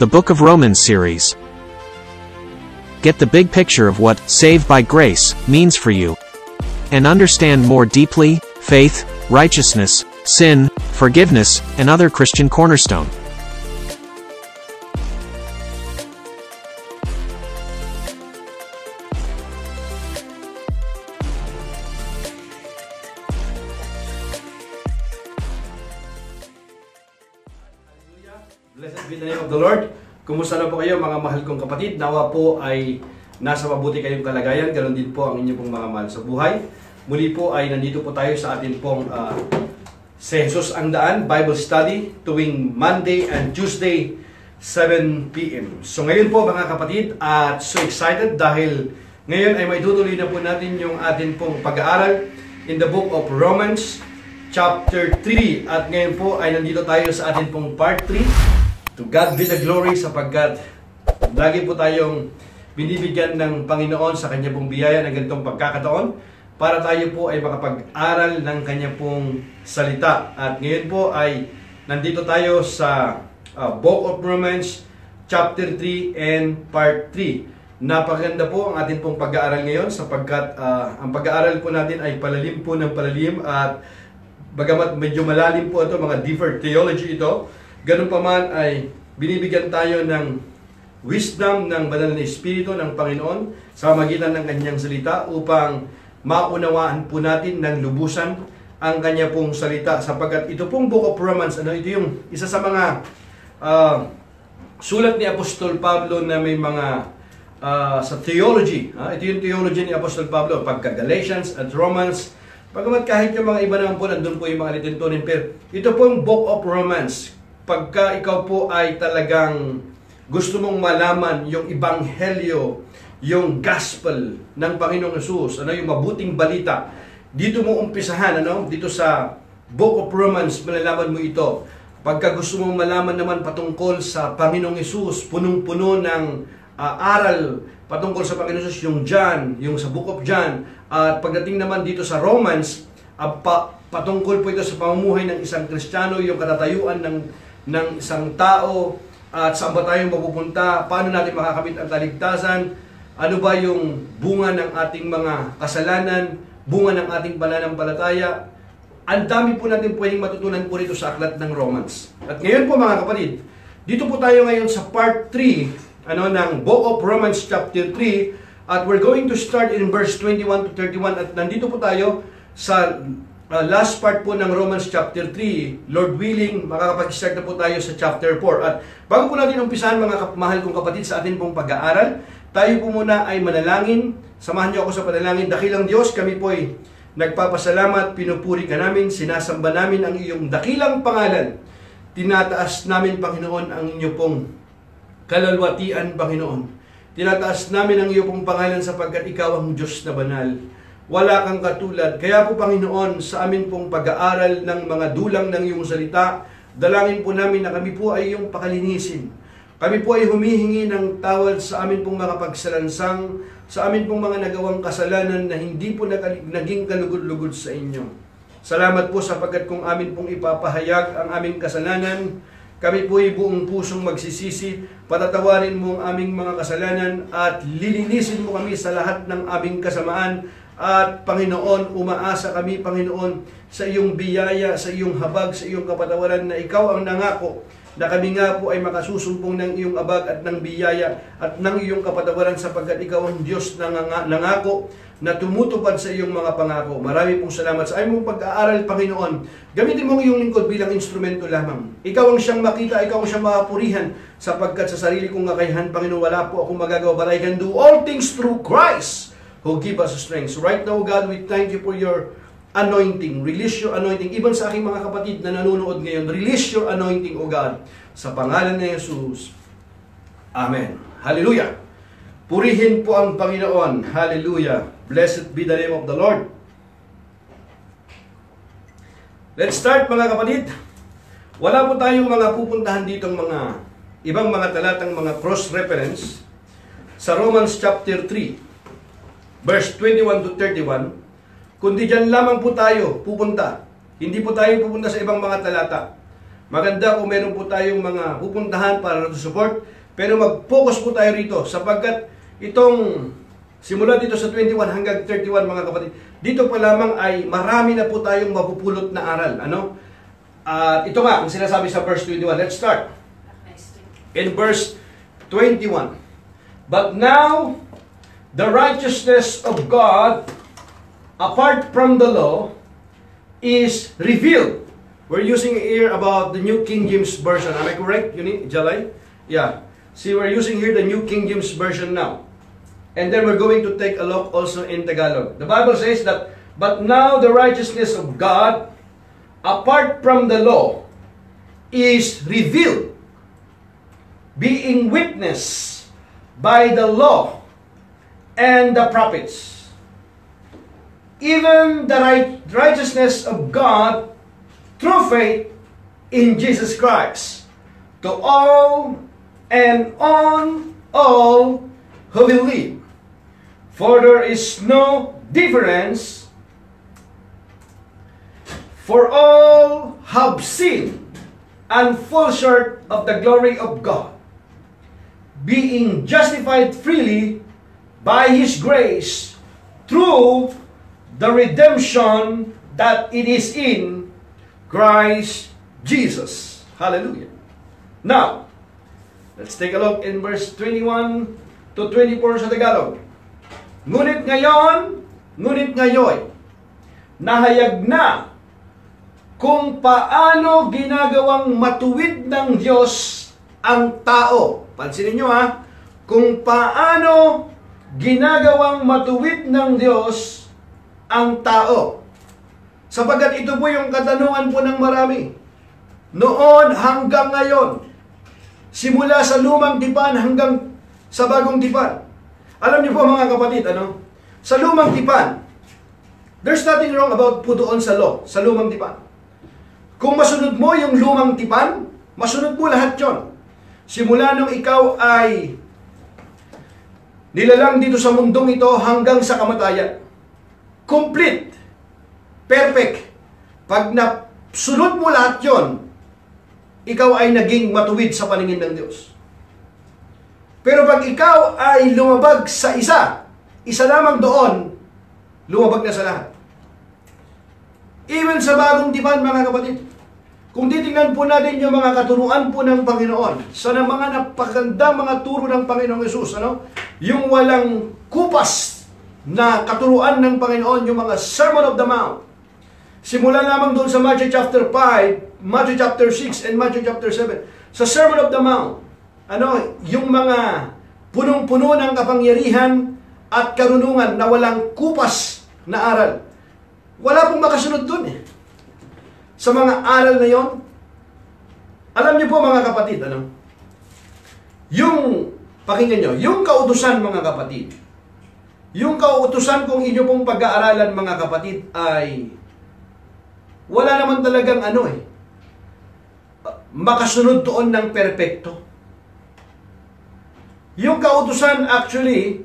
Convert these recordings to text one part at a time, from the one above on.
the Book of Romans series. Get the big picture of what "saved by grace" means for you, and understand more deeply faith, righteousness, sin, forgiveness, and other Christian cornerstone. Blessed be the name of the Lord. Kumusta na po kayo mga mahal kong kapatid? Nawa po ay nasa mabuti kayong kalagayan. Ganon din po ang inyong pong mga mahal sa buhay. Muli po ay nandito po tayo sa atin pong Si Jesus ang Daan Bible Study tuwing Monday and Tuesday 7 p.m. So ngayon po mga kapatid, at so excited dahil ngayon ay maitutuloy na po natin yung atin pong pag-aaral in the book of Romans chapter 3. At ngayon po ay nandito tayo sa atin pong part 3. To God be the glory, sapagkat lagi po tayong binibigyan ng Panginoon sa Kanya pong biyaya ng ganitong pagkakataon para tayo po ay makapag-aral ng Kanya pong salita. At ngayon po ay nandito tayo sa Book of Romans chapter 3 and part 3. Napakaganda po ang atin pong pag-aaral ngayon sapagkat ang pag-aaral po natin ay palalim po ng palalim, at bagamat medyo malalim po ito, mga deeper theology ito, ganun pa man ay binibigyan tayo ng wisdom ng banal na Espiritu ng Panginoon sa magitan ng Kanyang salita upang maunawaan po natin ng lubusan ang Kanya pong salita. Sapagkat ito pong Book of Romans, ito yung isa sa mga sulat ni Apostol Pablo na may mga sa theology. Ito yung theology ni Apostol Pablo, pagka Galatians at Romans. Pagamat kahit yung mga iba naman po, nandun po yung mga litintunin. Pero ito pong Book of Romans, pagka ikaw po ay talagang gusto mong malaman yung ebanghelyo, yung gospel ng Panginoong Hesus, yung mabuting balita, dito mo umpisahan, dito sa Book of Romans, malalaman mo ito. Pagka gusto mong malaman naman patungkol sa Panginoong Hesus, punong-puno ng aral patungkol sa Panginoong Hesus, yung John, yung sa Book of John. At pagdating naman dito sa Romans, patungkol po ito sa pamumuhay ng isang Kristiyano, yung katatayuan ng isang tao, at saan ba tayo mapupunta, paano natin makakamit ang kaligtasan, ano ba yung bunga ng ating mga kasalanan, bunga ng ating pananampalataya. Ang dami po natin pwedeng matutunan po rito sa aklat ng Romans. At ngayon po mga kapatid, dito po tayo ngayon sa part 3 ng Book of Romans chapter 3, at we're going to start in verse 21 to 31, at nandito po tayo sa last part po ng Romans chapter 3. Lord willing, makakapag-start na po tayo sa chapter 4. At bago po natin umpisahan mga mahal kong kapatid sa atin pong pag-aaral, tayo po muna ay manalangin. Samahan niyo ako sa panalangin. Dakilang Diyos, kami po ay nagpapasalamat, pinupuri ka namin, sinasamba namin ang iyong dakilang pangalan. Tinataas namin, Panginoon, ang inyo pong kalalwatian, Panginoon. Tinataas namin ang iyo pong pangalan sapagkat ikaw ang Diyos na banal. Wala kang katulad. Kaya po, Panginoon, sa amin pong pag-aaral ng mga dulang ng iyong salita, dalangin po namin na kami po ay iyong pakalinisin. Kami po ay humihingi ng tawad sa amin pong mga pagsalansang, sa amin pong mga nagawang kasalanan na hindi po naging kalugod-lugod sa inyo. Salamat po sapagkat kung amin pong ipapahayag ang aming kasalanan, kami po ay buong pusong magsisisi, patatawarin mo ang aming mga kasalanan at lilinisin mo kami sa lahat ng aming kasamaan. At Panginoon, umaasa kami, Panginoon, sa iyong biyaya, sa iyong habag, sa iyong kapatawaran na ikaw ang nangako na kami nga po ay makasusumpong ng iyong abag at ng biyaya at ng iyong kapatawaran sapagkat ikaw ang Diyos na nangako na tumutupad sa iyong mga pangako. Marami pong salamat sa aming pag-aaral, Panginoon. Gamitin mo ang iyong lingkod bilang instrumento lamang. Ikaw ang siyang makita, ikaw ang siyang makapurihan sapagkat sa sarili kong kakayahan, Panginoon, wala po akong magagawa, but I can do all things through Christ who give us strength. So right now, God, we thank you for your anointing. Release your anointing. Even sa aking mga kapatid na nanonood ngayon, release your anointing, O God, sa pangalan ni Jesus. Amen. Hallelujah. Purihin po ang Panginoon. Hallelujah. Blessed be the name of the Lord. Let's start mga kapatid. Wala po tayong mga pupuntahan ditong mga ibang mga talatang mga cross-reference sa Romans chapter 3. Verse 21 to 31, kundi dyan lamang po tayo pupunta. Hindi po tayo pupunta sa ibang mga talata. Maganda kung meron po tayong mga pupuntahan para to support, pero mag-focus po tayo rito sapagkat itong simula dito sa 21 hanggang 31 mga kapatid, dito pa lamang ay marami na po tayong mapupulot na aral. Ano? Ito nga, ang sinasabi sa verse 21. Let's start. In verse 21. But now, the righteousness of God, apart from the law, is revealed. We're using here about the New King James Version. Am I correct, Jalay? Yeah. See, we're using here the New King James Version now. And then we're going to take a look also in Tagalog. The Bible says that, but now the righteousness of God, apart from the law, is revealed, being witnessed by the law and the prophets. Even the righteousness of God through faith in Jesus Christ to all and on all who believe. For there is no difference, for all have sinned and fall short of the glory of God, being justified freely by His grace through the redemption that it is in Christ Jesus. Hallelujah. Now, let's take a look in verse 21 to 24 sa Tagalog. Ngunit ngayon, nahayag na kung paano ginagawang matuwid ng Diyos ang tao. Pansinin nyo ha, kung paano ginagawang matuwid ng Diyos ang tao. Sapagkat ito po yung katanungan po ng marami. Noon hanggang ngayon. Simula sa lumang tipan hanggang sa bagong tipan. Alam niyo po mga kapatid, ano? Sa lumang tipan, there's nothing wrong about po doon sa law, sa lumang tipan. Kung masunod mo yung lumang tipan, masunod mo lahat yon. Simula nung ikaw ay nilalang dito sa mundong ito hanggang sa kamatayan. Complete. Perfect. Pag nasunod mo lahat yon, ikaw ay naging matuwid sa paningin ng Diyos. Pero pag ikaw ay lumabag sa isa lamang doon, lumabag na sa lahat. Even sa bagong tipan, mga kapatid, kung titingnan po natin yung mga katuruan po ng Panginoon, sa mga napakagandang mga turo ng Panginoong Yesus, ano? Yung walang kupas na katuruan ng Panginoon, yung mga Sermon of the Mount. Simula lamang doon sa Matthew chapter 5, Matthew chapter 6, and Matthew chapter 7. Sa Sermon of the Mount, ano, yung mga punong-puno ng kapangyarihan at karunungan na walang kupas na aral. Wala pong makasunod doon eh. Sa mga aral na yon, alam niyo po mga kapatid, ano? Yung, pakinggan nyo, yung kautusan mga kapatid, yung kautusan kung inyo pong pag-aaralan mga kapatid ay wala naman talagang ano eh, makasunod doon ng perpekto. Yung kautusan actually,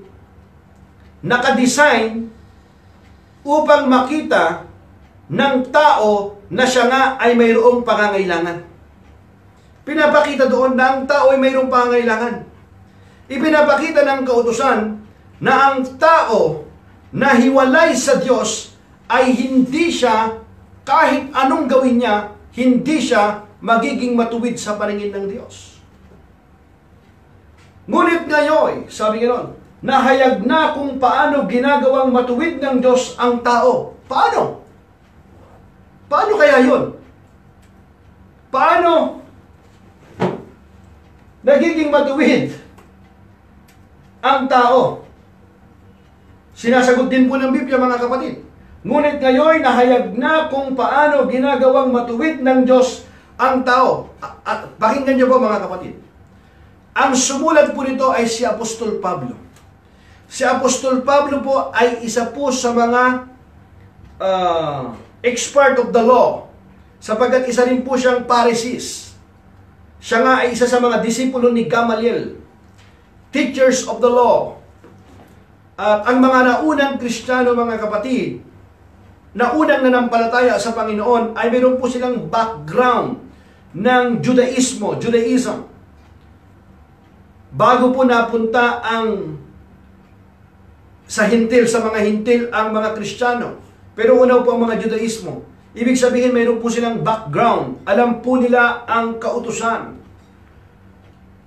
nakadesign upang makita ng tao na siya nga ay mayroong pangangailangan. Pinapakita doon na ang tao ay mayroong pangangailangan. Ipinapakita ng kautusan na ang tao na hiwalay sa Diyos ay hindi siya, kahit anong gawin niya, hindi siya magiging matuwid sa paningin ng Diyos. Ngunit ngayon, sabi ganoon, nahayag na kung paano ginagawang matuwid ng Diyos ang tao. Paano? Paano kaya yun? Paano nagiging matuwid ang tao? Sinasagot din po ng Biblia mga kapatid. Ngunit ngayon, nahayag na kung paano ginagawang matuwid ng Diyos ang tao. At pakinggan niyo po mga kapatid. Ang sumulat po nito ay si Apostol Pablo. Si Apostol Pablo po ay isa po sa mga expert of the law, sapagkat isa rin po siyang Pharisees. Siya nga ay isa sa mga disipulo ni Gamaliel, teachers of the law. At ang mga naunang Kristiyano mga kapatid, na unang nanampalataya sa Panginoon, ay mayroon po silang background ng Judaism. Bago po napunta sa mga hintil ang mga Kristiyano. Pero una po ang mga Judaismo. Ibig sabihin, mayroon po silang background. Alam po nila ang kautusan.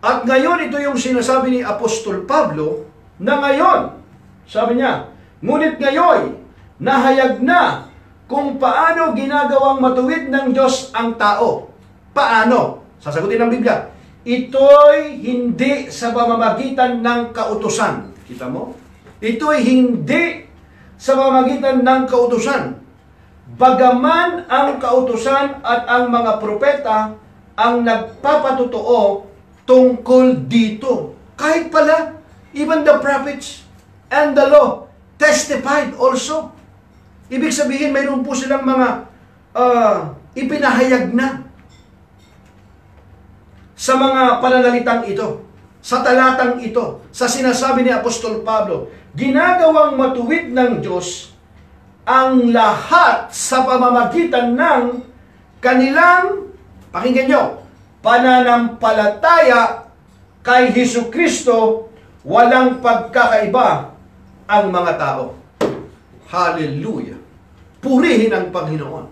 At ngayon, ito yung sinasabi ni Apostol Pablo, na ngayon, sabi niya, ngunit ngayon, nahayag na kung paano ginagawang matuwid ng Diyos ang tao. Paano? Sasagutin ng Biblia. Ito'y hindi sa pamamagitan ng kautusan. Kita mo? Ito'y hindi sa pamamagitan ng kautusan. Bagaman ang kautusan at ang mga propeta ang nagpapatotoo tungkol dito. Kahit pala, even the prophets and the law testified also. Ibig sabihin, mayroon po silang mga ipinahayag na sa mga pananalitang ito, sa talatang ito, sa sinasabi ni Apostol Pablo, ginagawang matuwid ng Diyos ang lahat sa pamamagitan ng kanilang, pakinggan nyo, pananampalataya kay Hesukristo, walang pagkakaiba ang mga tao. Hallelujah! Purihin ang Panginoon.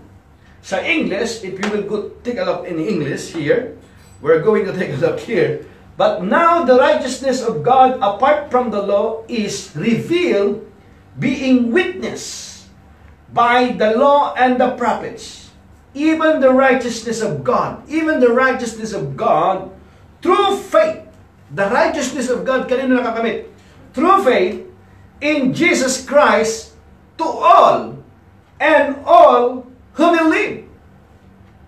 Sa English, if you will take a look in English here, we're going to take a look here. But now the righteousness of God apart from the law is revealed, being witnessed by the law and the prophets. Even the righteousness of God, through faith, the righteousness of God, kanino nakakamit? Through faith in Jesus Christ to all and all who believe.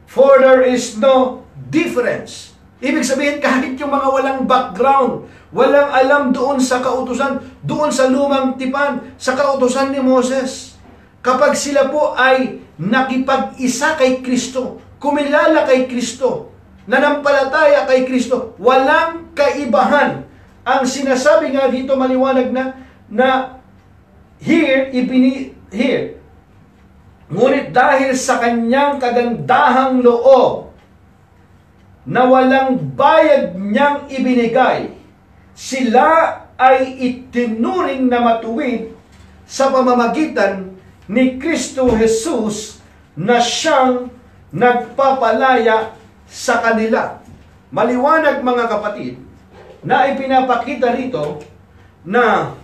For there is no difference. Ibig sabihin, kahit yung mga walang background, walang alam doon sa kautusan, doon sa lumang tipan, sa kautusan ni Moses, kapag sila po ay nakipag-isa kay Kristo, kumilala kay Kristo, nanampalataya kay Kristo, walang kaibahan. Ang sinasabi nga dito maliwanag na here, ngunit dahil sa kanyang kagandahang loob, na walang bayad niyang ibinigay, sila ay itinuring na matuwid sa pamamagitan ni Kristo Jesus na siyang nagpapalaya sa kanila. Maliwanag mga kapatid, na ipinapakita rito na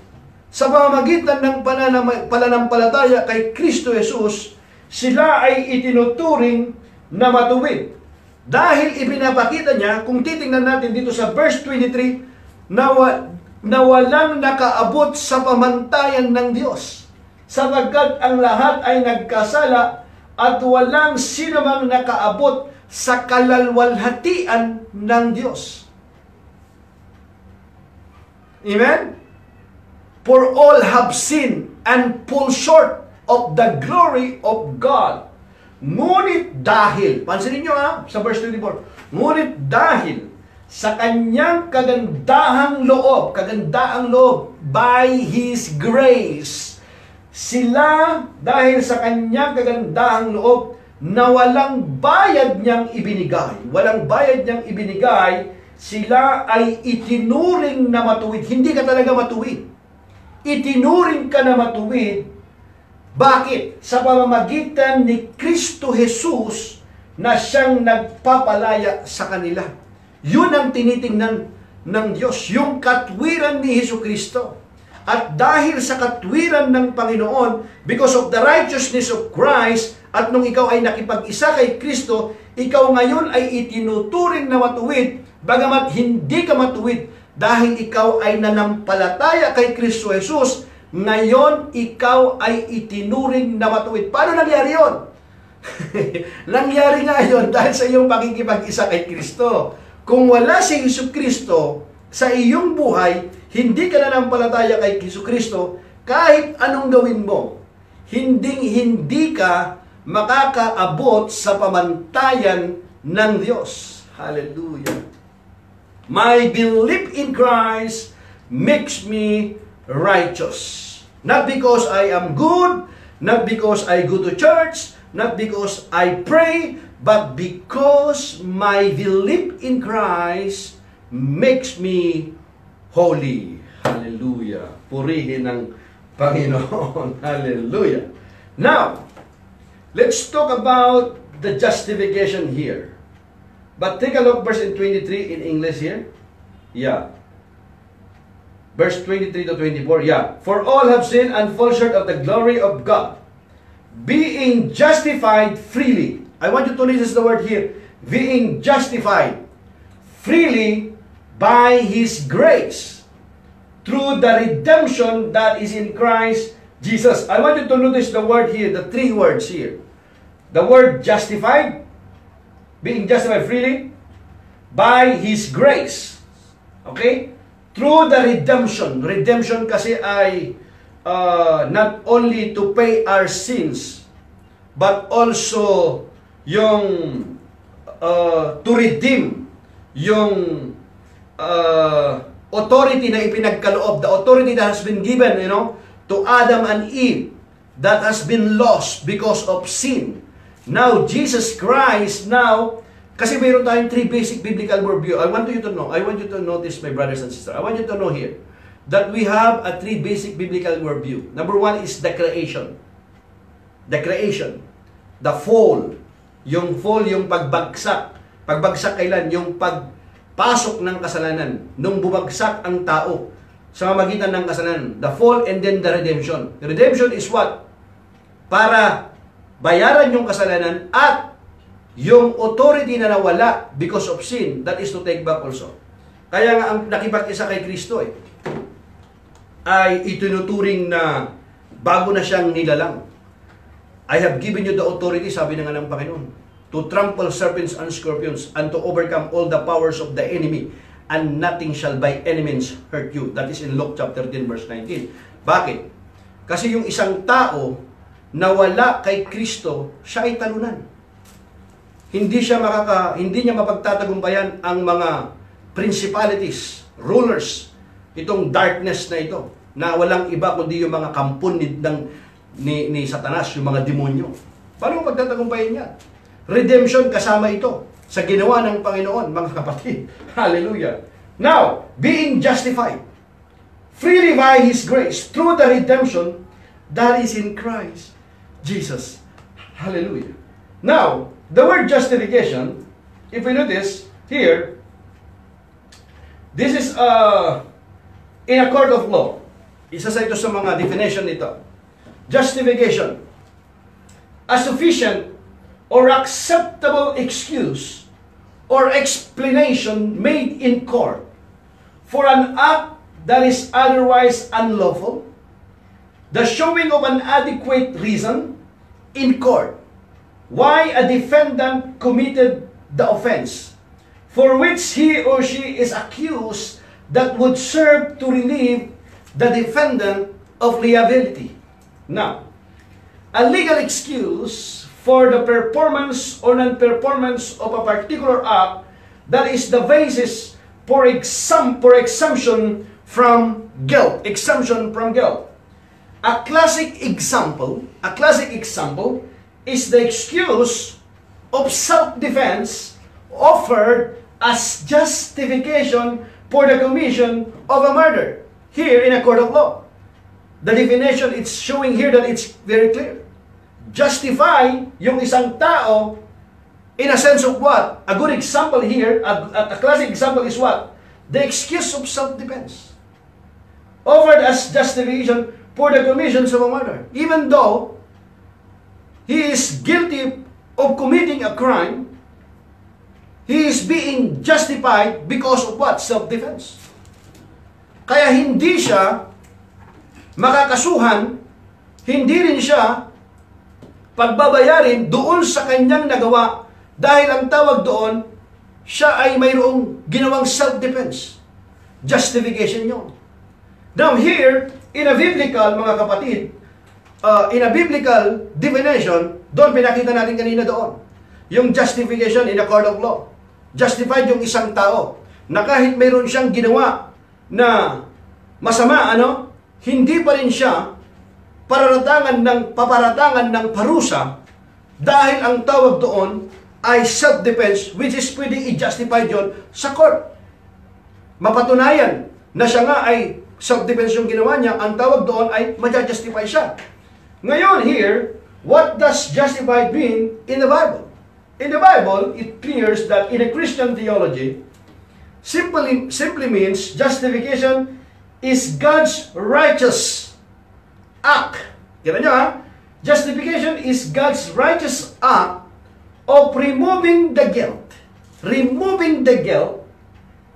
sa pamamagitan ng pananampalataya kay Kristo Jesus, sila ay itinuturing na matuwid. Dahil ipinapakita niya, kung titingnan natin dito sa verse 23, na walang nakaabot sa pamantayan ng Diyos, sapagkat ang lahat ay nagkasala at walang sino mang nakaabot sa kalalwalhatian ng Diyos. Amen? For all have sinned and fall short of the glory of God. Ngunit dahil, pansinin nyo sa verse 24, ngunit dahil sa kanyang kagandahang loob, by His grace, sila, dahil sa kanyang kagandahang loob, na walang bayad niyang ibinigay, sila ay itinuring na matuwid. Hindi ka talaga matuwid. Itinuring ka na matuwid. Bakit? Sa pamamagitan ni Kristo Jesus na siyang nagpapalaya sa kanila. Yun ang tinitingnan ng Diyos, yung katwiran ni Hesukristo. At dahil sa katwiran ng Panginoon, because of the righteousness of Christ, at nung ikaw ay nakipag-isa kay Kristo, ikaw ngayon ay itinuturing na matuwid, bagamat hindi ka matuwid, dahil ikaw ay nanampalataya kay Kristo Jesus, ngayon, ikaw ay itinuring na matuwid. Paano nangyari yun? Nangyari nga yun dahil sa iyong pakikipag-isa kay Kristo. Kung wala si Hesukristo sa iyong buhay, hindi ka nanampalataya kay Hesukristo, kahit anong gawin mo, hindi ka makakaabot sa pamantayan ng Diyos. Hallelujah. My belief in Christ makes me righteous. Not because I am good, not because I go to church, not because I pray, but because my belief in Christ makes me holy. Hallelujah. Purihin ng Panginoon. Hallelujah. Now, let's talk about the justification here. But take a look verse in 23 in English here. Yeah. Verse 23 to 24. Yeah. For all have sinned and fall short of the glory of God, being justified freely. I want you to notice the word here. Being justified freely by His grace through the redemption that is in Christ Jesus. I want you to notice the word here, the three words here. The word justified, being justified freely by His grace. Okay? Through the redemption. Redemption kasi ay not only to pay our sins, but also yung to redeem yung authority na ipinagkaloob, the authority that has been given, to Adam and Eve, that has been lost because of sin. Now, Jesus Christ, kasi mayroon tayong three basic biblical worldview. I want you to notice, my brothers and sisters, I want you to know here, that we have a three basic biblical worldview. Number one is the creation. The creation. The fall. Yung fall, yung pagbagsak. Pagbagsak kailan? Yung pagpasok ng kasalanan. Nung bumagsak ang tao sa mamagitan ng kasalanan. The fall and then the redemption. The redemption is what? Para bayaran yung kasalanan at yung authority na nawala because of sin, that is to take back also. Kaya nga ang nakipag-isa kay Kristo ay itinuturing na bago na siyang nilalang. I have given you the authority, sabi na nga ng Panginoon, to trample serpents and scorpions and to overcome all the powers of the enemy, and nothing shall by any means hurt you. That is in Luke chapter 10 verse 19. Bakit? Kasi yung isang tao na wala kay Kristo, siya ay talunan. Hindi niya mapagtatagumpayan ang mga principalities, rulers, itong darkness na ito, na walang iba kundi yung mga kampon ni Satanas, yung mga demonyo. Paano mo pagtatagumpayan niya? Redemption kasama ito sa ginawa ng Panginoon, mga kapatid. Hallelujah. Now, being justified freely by His grace through the redemption that is in Christ Jesus. Hallelujah. Now, the word justification, if we notice here, this is in a court of law. Isa sa ito sa mga definition nito. Justification, a sufficient or acceptable excuse or explanation made in court for an act that is otherwise unlawful, the showing of an adequate reason in court why a defendant committed the offense for which he or she is accused, that would serve to relieve the defendant of liability. Now, a legal excuse for the performance or non-performance of a particular act that is the basis for exemption from guilt. Exemption from guilt. A classic example is the excuse of self-defense offered as justification for the commission of a murder here in a court of law. The definition, it's showing here that it's very clear. Justify yung isang tao in a sense of what? A good example here, a classic example is what? The excuse of self-defense offered as justification for the commission of a murder. Even though he is guilty of committing a crime, he is being justified because of what? Self-defense. Kaya hindi siya makakasuhan, hindi rin siya pagbabayarin doon sa kanyang nagawa dahil ang tawag doon, siya ay mayroong ginawang self-defense. Justification yun. Now here, in a biblical, mga kapatid, in a biblical definition, doon pinakita natin kanina doon, yung justification in a court of law. Justified yung isang tao na kahit mayroon siyang ginawa na masama, hindi pa rin siya paparatangan ng parusa Dahil ang tawag doon ay self-defense, which is pwedeng i-justify yun sa court. Mapatunayan na siya nga ay self-defense yung ginawa niya, ang tawag doon ay ma-justify siya. Ngayon here, what does justified mean in the Bible? In the Bible, it clears that in a Christian theology, simply means justification is God's righteous act. Kira nyo ha? Justification is God's righteous act of removing the guilt. Removing the guilt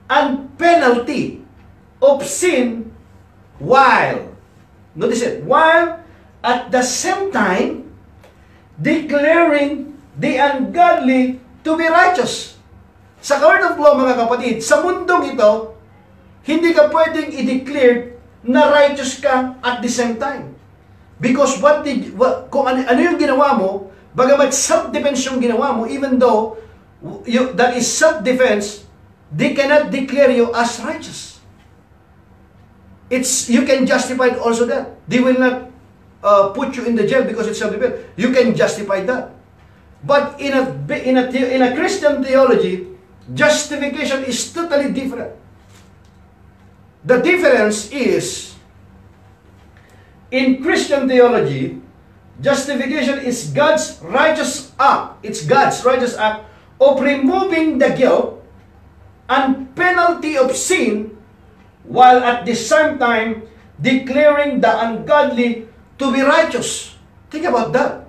and penalty of sin while, notice it, while at the same time declaring the ungodly to be righteous. Sa court of law, mga kapatid, sa mundong ito, hindi ka pwedeng i-declare na righteous ka at the same time. Because kung ano yung ginawa mo, bagamat self-defense yung ginawa mo, even though that is self-defense, they cannot declare you as righteous. You can justify also that. They will not put you in the jail because it's self-defense. You can justify that. But in a Christian theology, justification is totally different. The difference is, in Christian theology, justification is God's righteous act. It's God's righteous act of removing the guilt and penalty of sin, while at the same time declaring the ungodly to be righteous. Think about that.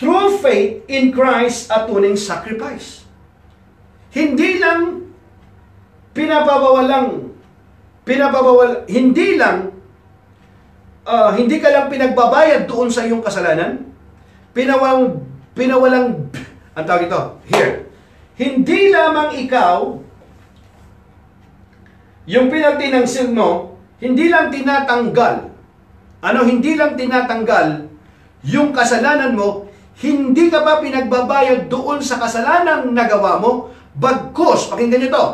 Through faith in Christ's atoning sacrifice. Hindi lang hindi ka lang pinagbabayad doon sa iyong kasalanan, pinawalang, ang tawag ito, here. Hindi lamang ikaw, yung penalty ng sin mo, hindi lang tinatanggal, hindi lang tinatanggal yung kasalanan mo, hindi ka pa pinagbabayad doon sa kasalanang nagawa mo, bagkus, pakinggan nyo to,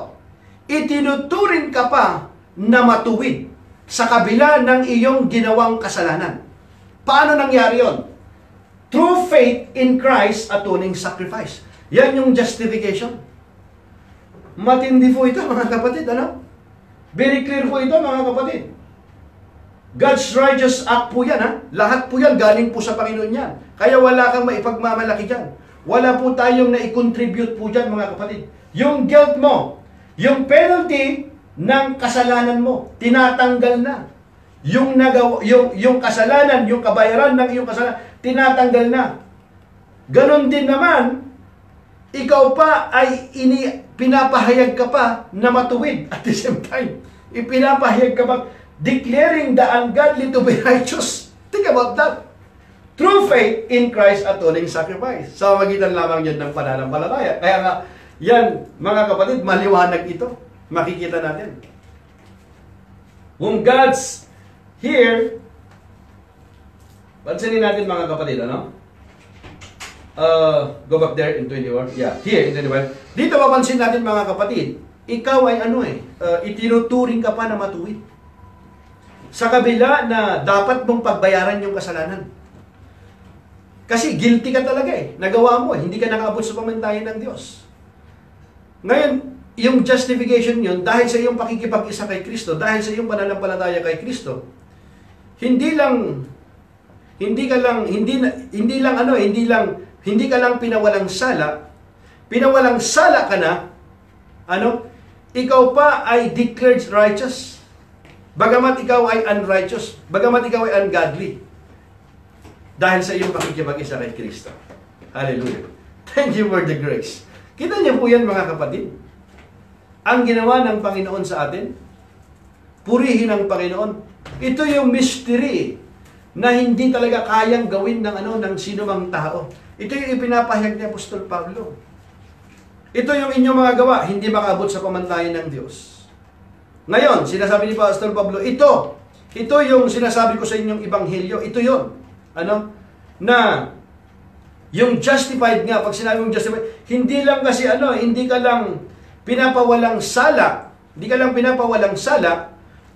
itinuturing ka pa na matuwid sa kabila ng iyong ginawang kasalanan. Paano nangyari yon? Through faith in Christ's atoning sacrifice. Yan yung justification. Matindi po ito, mga kapatid, Very clear po ito, mga kapatid. God's righteous act po yan, Lahat po yan, galing po sa Panginoon yan. Kaya wala kang maipagmamalaki dyan. Wala po tayong na-contribute po dyan, mga kapatid. Yung guilt mo, yung penalty ng kasalanan mo, tinatanggal na. Yung kasalanan, yung kabayaran ng iyong kasalanan, tinatanggal na. Ganon din naman, ikaw pa ay pinapahayag ka pa na matuwid at the same time. Ipinapahayag ka pa, declaring the ungodly to be righteous. Think about that. Through faith in Christ's atoning sacrifice. Sa magitan lamang yan ng pananampalataya. Kaya nga, yan, mga kapatid, maliwanag ito. Makikita natin. Whom God's here, pansinin natin mga kapatid, go back there in 21. Yeah, here in 21. Dito mapansin natin mga kapatid, ikaw ay itinuturing ka pa na matuwid. Sa kabila na dapat mong pagbayaran yung kasalanan. Kasi guilty ka talaga Nagawa mo hindi ka nakaabot sa pamantayan ng Diyos. Ngayon, yung justification yun, dahil sa iyong pakikipag-isa kay Kristo, dahil sa iyong pananampalataya kay Kristo, hindi ka lang pinawalang sala, pinawalang sala ka na, ikaw pa ay declared righteous. Bagamat ikaw ay unrighteous, bagamat ikaw ay ungodly, dahil sa iyong pakikipag-isa kay Kristo. Hallelujah. Thank you for the grace. Kita niyo po yan, mga kapatid. Ang ginawa ng Panginoon sa atin, purihin ang Panginoon. Ito yung mystery na hindi talaga kayang gawin ng sinumang tao. Ito yung ipinapahayag ni Apostol Pablo. Ito yung inyong mga gawa, hindi makaabot sa pamantayan ng Diyos. Ngayon, sinasabi ni Apostol Pablo, ito yung sinasabi ko sa inyong ebanghelyo, ito yun. Na yung justified nga, pag sinabi mong justified, hindi lang kasi hindi ka lang pinapawalang sala,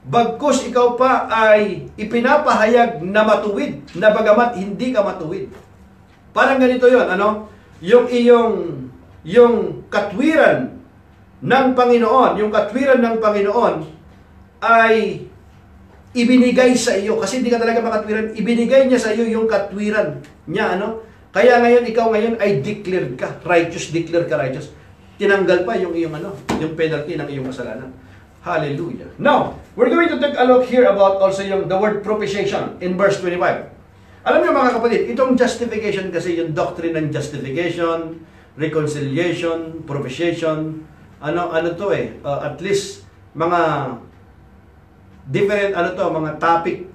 bagkus ikaw pa ay ipinapahayag na matuwid, na bagamat hindi ka matuwid. Parang ganito yon, ano? Yung katwiran ng Panginoon, ay ibinigay sa iyo. Kasi hindi ka talaga makatwiran. Ibinigay niya sa iyo yung katwiran niya, ano? Kaya ngayon, ikaw ngayon ay declared ka. Righteous, declared ka righteous. Tinanggal pa yung iyong, yung penalty ng iyong kasalanan. Hallelujah. Now, we're going to take a look here about also the word propitiation in verse 25. Alam niyo mga kapatid, itong justification kasi, yung doctrine ng justification, reconciliation, propitiation, ano to at least mga different mga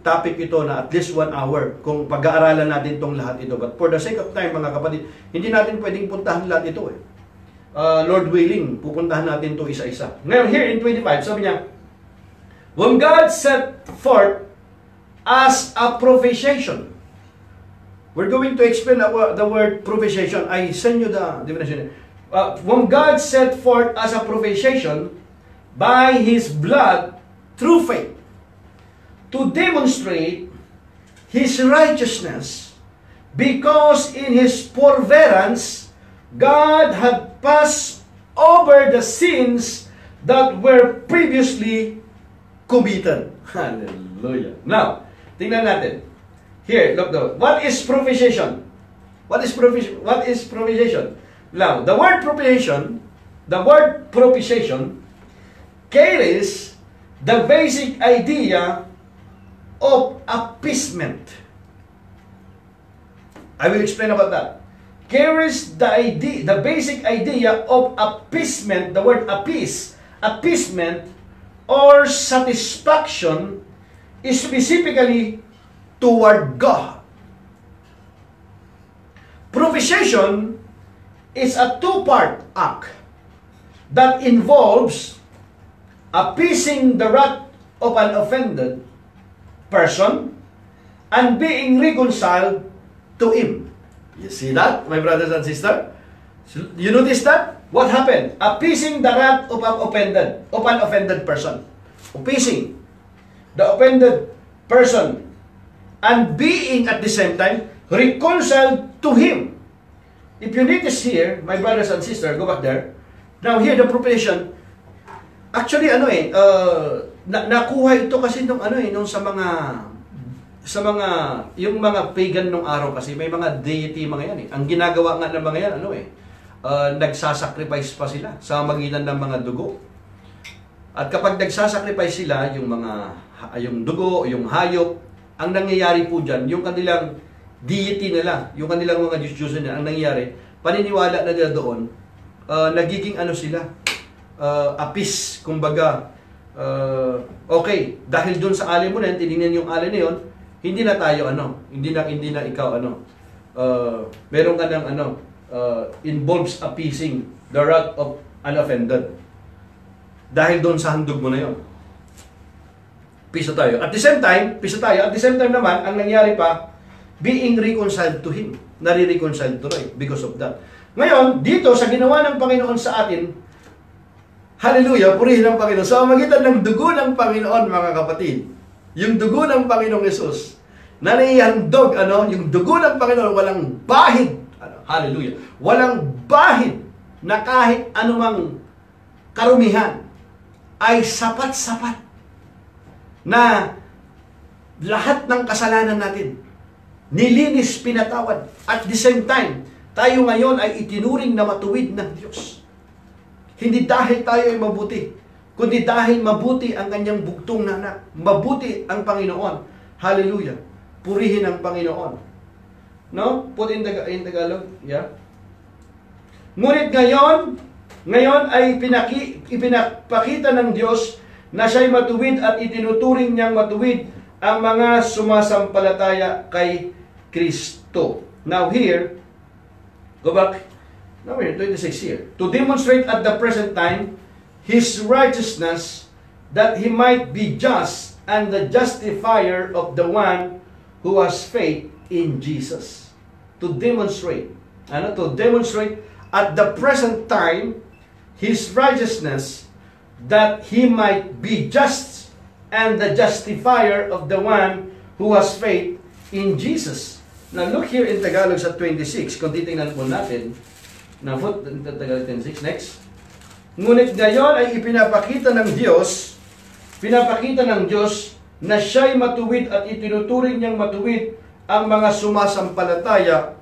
topic ito na at least 1 hour kung pag-aaralan natin itong lahat ito. But for the sake of time mga kapatid, hindi natin pwedeng puntahan lahat ito Lord willing, pupuntahan natin ito isa-isa. Ngayon here in 25, sabi niya, when God set forth as a propitiation. We're going to explain the word propitiation. I send you the definition. When God set forth as a propitiation by His blood through faith to demonstrate His righteousness, because in His forbearance God had passed over the sins that were previously committed. Hallelujah. Now, tingnan natin. Here, look down. What is propitiation? What is propitiation? Now, the word propitiation carries the basic idea of appeasement. I will explain about that. Carries the basic idea of appeasement, the word appeasement or satisfaction, specifically toward God. Propitiation is a two-part act that involves appeasing the wrath of an offended person and being reconciled to Him. You see that, my brothers and sisters? You notice that? What happened? Appeasing the wrath of an offended person. Appeasing the offended person and being at the same time reconciled to Him. If you notice here, my brothers and sisters, go back there. Now here, the propitiation, actually, nakuha ito kasi nung yung mga pagan nung araw kasi, may mga deity mga yan Ang ginagawa nga ng mga yan, nagsasacrifice pa sila sa magitan ng mga dugo. At kapag nagsasacrifice sila, yung dugo, yung hayop, ang nangyayari po dyan, yung kanilang deity nila, yung kanilang mga Diyos nila, ang nangyayari, paniniwala na nila doon, nagiging sila, apis, kumbaga, okay, dahil doon sa alay mo na, tinignan yung alay na yun, hindi na tayo hindi na ikaw meron ka ng involves appeasing the wrath of an offended. Dahil doon sa handog mo na yun. Piso tayo. At the same time, naman, ang nangyari pa, being reconciled to Him. Nare-reconciled to Him because of that. Ngayon, dito, sa ginawa ng Panginoon sa atin, hallelujah, purihin ng Panginoon. Sa magitan ng dugo ng Panginoon, mga kapatid, yung dugo ng Panginoong Yesus, na naihandog, yung dugo ng Panginoon, walang bahid, hallelujah, walang bahid na kahit anumang karumihan, ay sapat-sapat na lahat ng kasalanan natin nilinis, pinatawad. At the same time, tayo ngayon ay itinuring na matuwid ng Diyos. Hindi dahil tayo ay mabuti, kundi dahil mabuti ang kanyang bugtong na anak. Mabuti ang Panginoon. Hallelujah. Purihin ang Panginoon. No? Put in Tagalog. Yeah. Ngunit ngayon ay ipinapakita ng Diyos na siya'y matuwid at itinuturing niyang matuwid ang mga sumasampalataya kay Kristo. Now here, go back. Now here, 26 here. To demonstrate at the present time His righteousness, that He might be just and the justifier of the one who has faith in Jesus. To demonstrate. To demonstrate at the present time His righteousness, that He might be just and the justifier of the one who has faith in Jesus. Now look here in Tagalog sa 26, kung titingnan po natin, na foot, Tagalog 26, next. Ngunit ngayon ay pinapakita ng Diyos na siya'y matuwid at itinuturing niyang matuwid ang mga sumasampalataya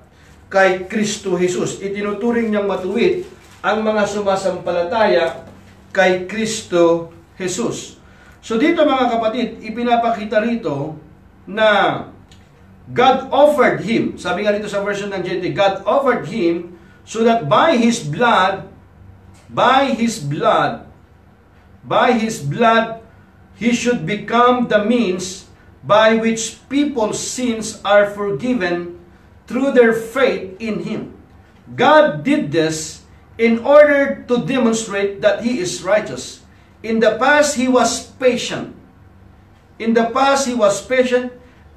kay Kristo Jesus. Itinuturing niyang matuwid ang mga sumasampalataya kay Kristo Jesus. So dito mga kapatid, ipinapakita rito na God offered Him. Sabi nga dito sa version ng JT, God offered Him so that by His blood, He should become the means by which people's sins are forgiven through their faith in Him. God did this in order to demonstrate that He is righteous. In the past, He was patient.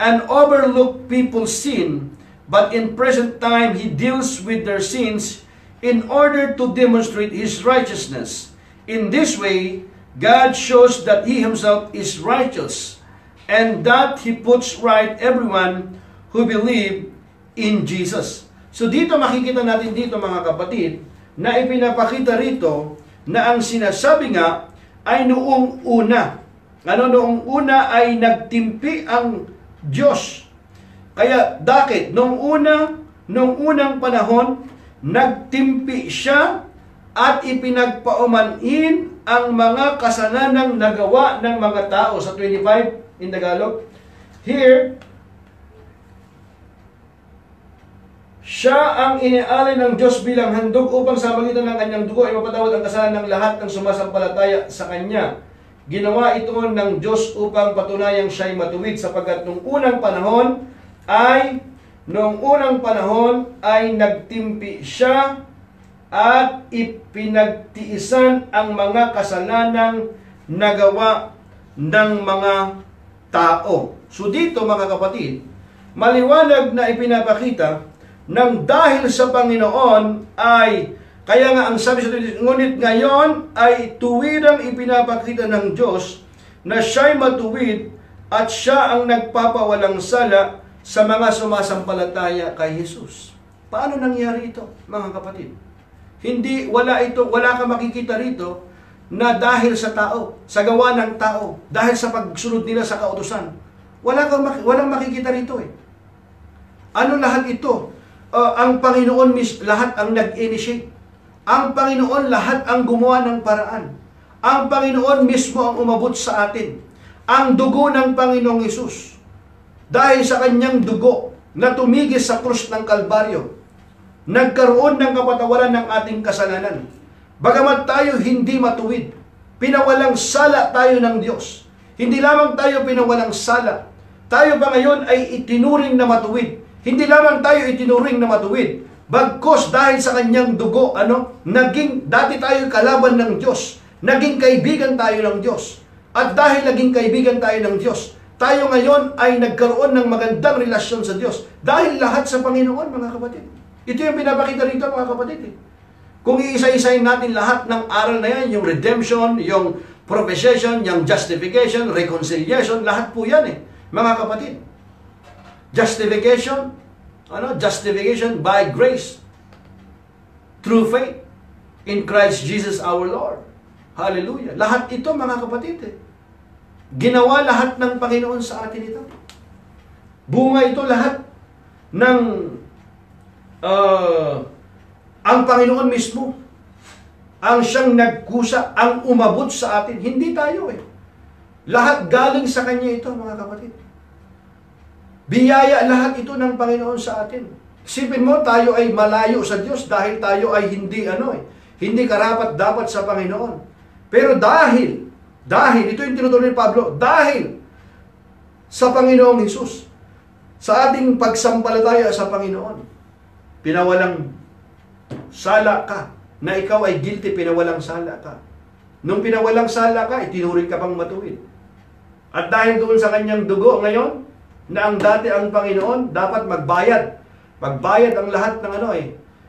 And overlooked people's sin, but in present time, He deals with their sins in order to demonstrate His righteousness. In this way, God shows that He Himself is righteous and that He puts right everyone who believe in Jesus. So dito makikita natin dito mga kapatid na ipinapakita rito na ang sinasabi nga ay noong una. Noong una ay nagtimpi ang Diyos. Kaya bakit? Noong unang panahon, nagtimpi siya at ipinagpaumanhin ang mga kasalanang nagawa ng mga tao. Sa 25 in Tagalog, here, siya ang inialay ng Diyos bilang handog upang sa magitan ng kanyang dugo ay mapatawad ang kasalanan ng lahat ng sumasampalataya sa Kanya. Ginawa ito ng Diyos upang patunayang siya'y matuwid sapagkat noong unang panahon ay nagtimpi siya at ipinagtiisan ang mga kasalanang nagawa ng mga tao. So dito mga kapatid, maliwanag na ipinapakita nang dahil sa Panginoon ay, kaya nga ang sabi sa Diyos, ngunit ngayon ay tuwirang ipinapakita ng Diyos na siya'y matuwid at siya ang nagpapawalang sala sa mga sumasampalataya kay Jesus. Paano nangyari ito mga kapatid? Wala ka makikita rito na dahil sa tao, sa gawa ng tao, dahil sa pagsunod nila sa kautusan. Walang makikita rito eh. Ano lahat ito? Ang Panginoon lahat ang nag-initiate. Ang Panginoon lahat ang gumawa ng paraan. Ang Panginoon mismo ang umabot sa atin. Ang dugo ng Panginoong Hesus. Dahil sa kanyang dugo na tumigis sa krus ng Kalbaryo, nagkaroon ng kapatawaran ng ating kasalanan. Bagamat tayo hindi matuwid, pinawalang sala tayo ng Diyos. Hindi lamang tayo pinawalang sala, tayo pa ngayon ay itinuring na matuwid. Hindi lamang tayo itinuring na matuwid, bagkos dahil sa kanyang dugo, dati tayo kalaban ng Diyos, naging kaibigan tayo ng Diyos. At dahil naging kaibigan tayo ng Diyos, tayo ngayon ay nagkaroon ng magandang relasyon sa Diyos. Dahil lahat sa Panginoon, mga kapatid. Ito yung pinapakita rito, mga kapatid. Kung iisa-isayin natin lahat ng aral na yan, yung redemption, yung propitiation, yung justification, reconciliation, lahat po yan mga kapatid. Justification, justification by grace, through faith, in Christ Jesus our Lord. Hallelujah. Lahat ito, mga kapatid, ginawa lahat ng Panginoon sa atin ito. Bunga ito lahat ng ang Panginoon mismo ang siyang nagkusa, ang umabot sa atin. Hindi tayo Lahat galing sa Kanya ito, mga kapatid. Biyaya lahat ito ng Panginoon sa atin. Isipin mo, tayo ay malayo sa Diyos dahil tayo ay hindi hindi karapat-dapat sa Panginoon. Pero dahil ito yung tinutuloy ni Pablo, dahil sa Panginoong Hesus, sa ating pagsampalataya sa Panginoon, pinawalang sala ka, na ikaw ay guilty, pinawalang sala ka. Nung pinawalang sala ka, itinuring ka pang matuwid. At dahil doon sa kanyang dugo ngayon, na ang dati ang Panginoon, dapat magbayad. Magbayad ang lahat ng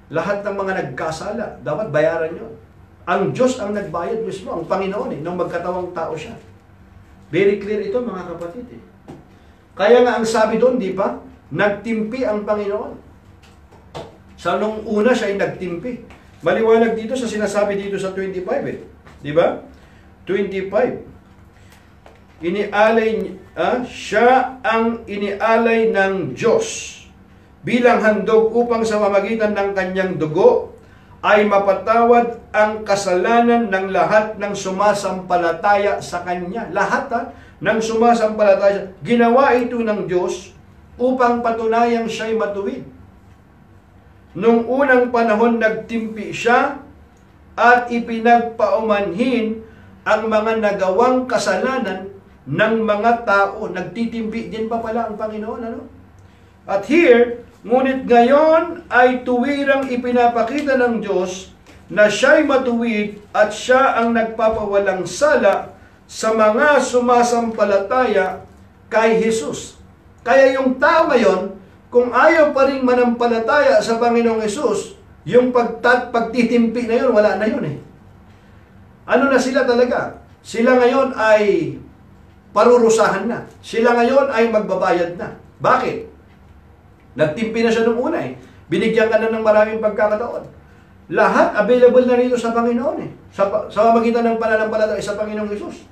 lahat ng mga nagkasala. Dapat bayaran yun. Ang Diyos ang nagbayad mismo, ang Panginoon nung magkatawang tao siya. Very clear ito, mga kapatid. Kaya nga ang sabi doon, di ba? nagtimpi ang Panginoon. Sa nung una siya ay nagtimpi. Maliwanag dito sa sinasabi dito sa 25 eh. Di ba? 25. Siya ang inialay ng Diyos bilang handog upang sa pamamagitan ng kanyang dugo ay mapatawad ang kasalanan ng lahat ng sumasampalataya sa Kanya. Lahat ng sumasampalataya. Ginawa ito ng Diyos upang patunayang siya'y matuwid. Nung unang panahon nagtimpi siya at ipinagpaumanhin ang mga nagawang kasalanan ng mga tao. Nagtitimpi din pa pala ang Panginoon. Ano? At here, ngunit ngayon ay tuwirang ipinapakita ng Diyos na siya'y matuwid at siya ang nagpapawalang sala sa mga sumasampalataya kay Jesus. Kaya yung tao ngayon, kung ayaw pa rin manampalataya sa Panginoong Jesus, yung pagtitimpi na yun, wala na yun eh. Ano na sila talaga? Sila ngayon ay parurusahan na. Sila ngayon ay magbabayad na. Bakit? Nagtimpi na siya nung una eh. Binigyan ka na ng maraming pagkakataon. Lahat available na rito sa Panginoon eh. Sa pamamagitan ng pananampalataya sa Panginoong Jesus.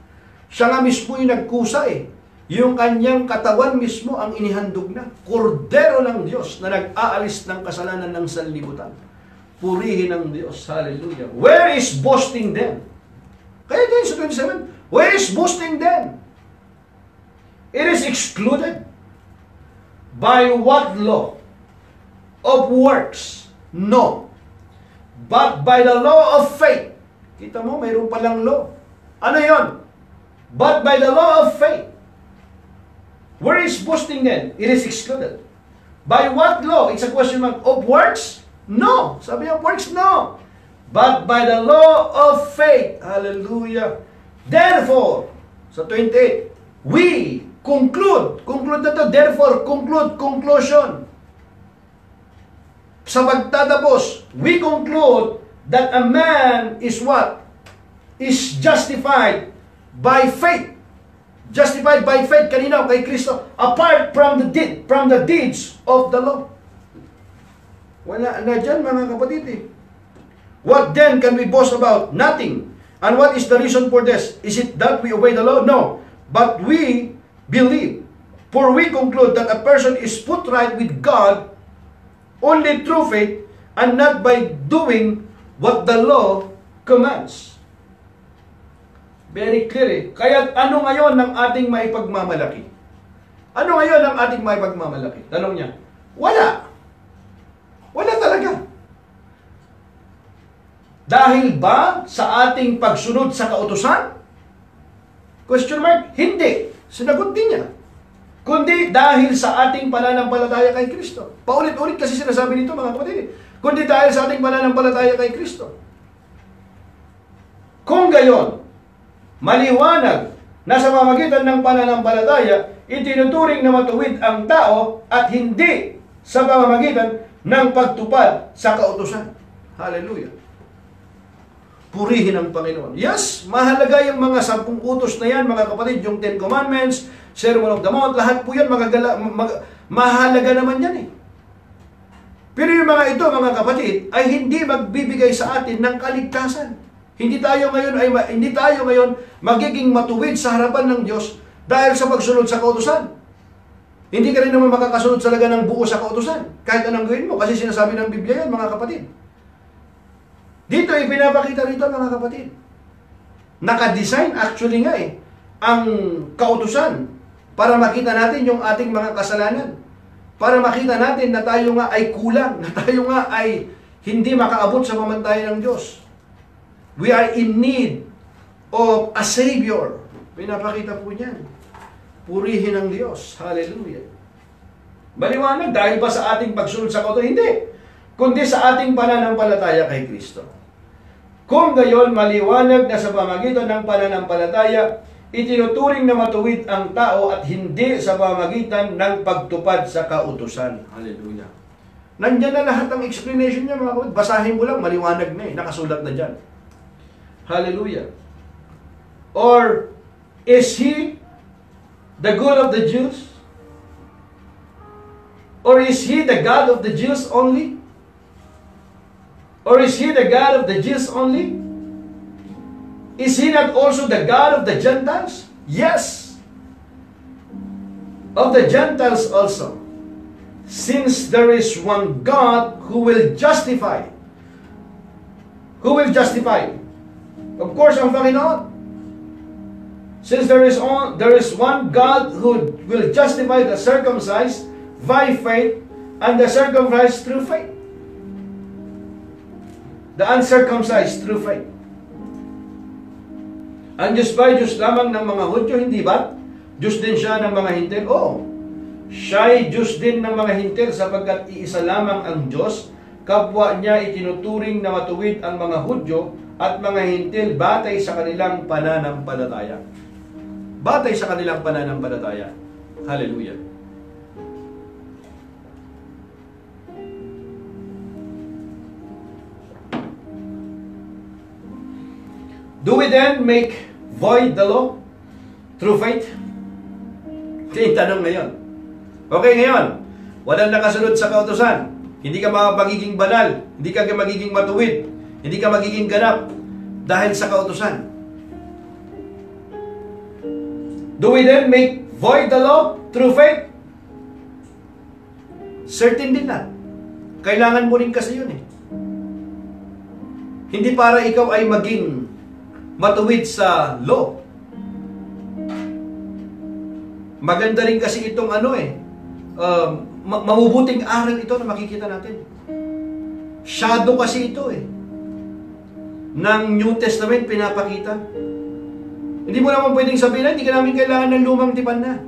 Siya nga mismo yung nagkusa eh. Yung kanyang katawan mismo ang inihandog na. Kordero ng Diyos na nag-aalis ng kasalanan ng sanlibutan. Purihin ng Diyos. Hallelujah. Where is boasting then? Kaya din sa 27, where is boasting then? It is excluded. By what law? Of works? No. But by the law of faith. Kita mo, mayroon palang law. Ano yon? But by the law of faith. Where is boasting then? It is excluded. By what law? It's a question of works? No. Sabi of works? No. But by the law of faith. Hallelujah. Therefore, sa 28, we conclude na to, therefore, conclusion. Sa pagtatapos, we conclude that a man is what? Is justified by faith. Justified by faith, kanina, kay Kristo, apart from the deeds of the law. Wala na dyan, mga kapatid eh. What then can we boast about? Nothing. And what is the reason for this? Is it that we obey the law? No. But we believe. For we conclude that a person is put right with God only through faith and not by doing what the law commands. Very clear eh. Kaya ano ngayon ang ating maipagmamalaki? Ano ngayon ang ating maipagmamalaki? Tanong niya. Wala. Wala talaga. Dahil ba sa ating pagsunod sa kautusan? Question mark? Hindi. Sinagot din niya. Kundi dahil sa ating pananampalataya kay Kristo. Paulit-ulit kasi sinasabi nito mga kapatid. Kundi dahil sa ating pananampalataya kay Kristo. Kung gayon, maliwanag na sa pamamagitan ng pananampalataya, itinuturing na matuwid ang tao at hindi sa pamamagitan ng pagtupad sa kautusan. Hallelujah. Purihin ang Panginoon. Yes, mahalaga yung mga 10 utos na yan, mga kapatid, yung 10 Commandments, Sermon of the Mount, lahat po yan, mahalaga naman yan eh. Pero yung mga ito, mga kapatid, ay hindi magbibigay sa atin ng kaligtasan. Hindi tayo ngayon magiging matuwid sa harapan ng Diyos dahil sa pagsunod sa kautusan. Hindi ka rin naman makakasunod talaga ng buo sa kautusan. Kahit anong gawin mo, kasi sinasabi ng Biblia yan, mga kapatid. Dito, ipinapakita rito, mga kapatid. Naka-design actually nga eh, ang kautusan para makita natin yung ating mga kasalanan. Para makita natin na tayo nga ay kulang, na tayo nga ay hindi makaabot sa pamantayan ng Diyos. We are in need of a Savior. Pinapakita po niyan. Purihin ang Diyos. Hallelujah. Maliwanag, dahil ba sa ating pagsunod sa kautusan? Hindi. Kundi sa ating pananampalataya kay Kristo. Kung gayon, maliwanag na sa pamamagitan ng pananampalataya, itinuturing na matuwid ang tao at hindi sa pamamagitan ng pagtupad sa kautusan. Hallelujah. Nandiyan na lahat ng explanation niya, mga kapatid. Basahin mo lang, maliwanag na eh. Nakasulat na dyan. Hallelujah. Or, is he the good of the Jews? Or is He the God of the Jews only? Or is He the God of the Jews only? Is He not also the God of the Gentiles? Yes. Of the Gentiles also. Since there is one God who will justify. Who will justify? Of course, ang Panginoon. Since there is one God who will justify the circumcised by faith and the circumcised through faith. The uncircumcised through faith. Ang Diyos ba, Diyos lamang ng mga Hudyo, hindi ba? Diyos din siya ng mga Hintil? Oo. Siya'y Diyos din ng mga Hintil sapagkat iisa lamang ang Diyos. Kapwa niya itinuturing na matuwid ang mga Hudyo at mga Hintil batay sa kanilang pananampalataya. Batay sa kanilang pananampalataya. Hallelujah. Do we then make void the law through faith? Ito yung tanong ngayon. Okay, ngayon, walang nakasunod sa kautusan. Hindi ka magiging banal, hindi ka magiging matuwid, hindi ka magiging ganap dahil sa kautusan. Do we then make void the law through faith? Certain din na. Kailangan mo rin kasi yun eh. Hindi para ikaw ay maging matuwid sa law. Maganda rin kasi itong mabubuting aral ito na makikita natin. Shadow kasi ito eh. Ng New Testament pinapakita. Hindi mo naman pwedeng sabihin na hindi ka namin kailangan ng lumang tipan na.